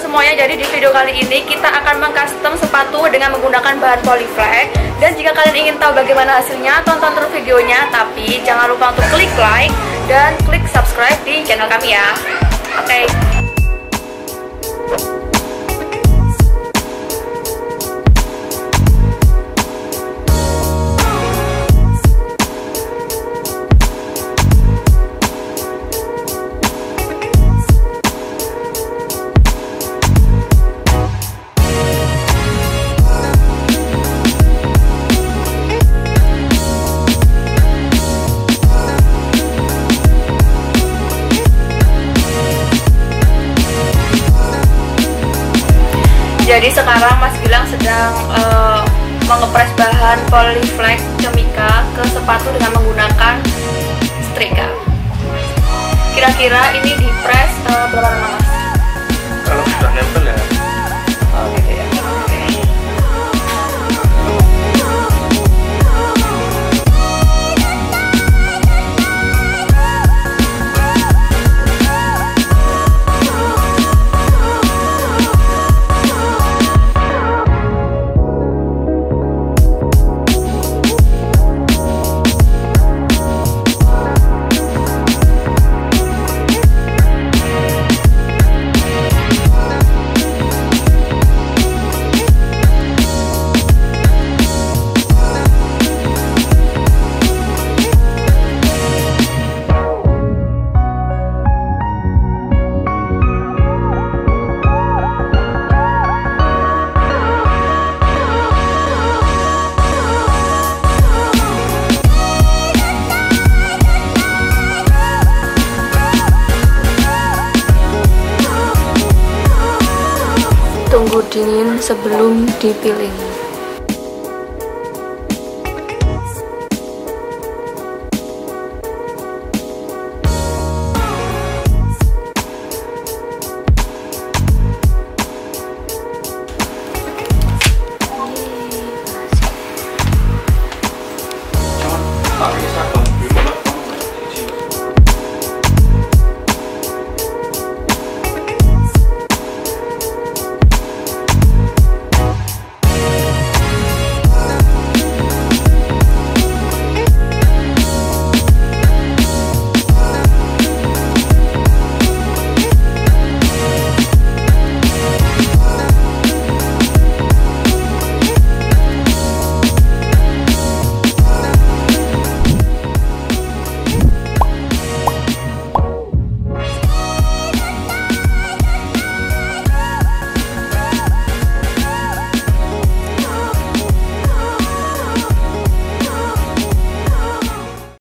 semuanya, jadi di video kali ini kita akan mengcustom sepatu dengan menggunakan bahan polyflex. Dan jika kalian ingin tahu bagaimana hasilnya, tonton terus videonya. Tapi jangan lupa untuk klik like dan klik subscribe di channel kami ya. Oke. Jadi sekarang Mas Gilang sedang mengepres bahan polyflex Chemica ke sepatu dengan menggunakan setrika. Kira-kira ini dipres berapa lama, Mas? Kalau sudah nempel ya. Oh gitu ya. Oke. Tunggu dingin sebelum dipilih.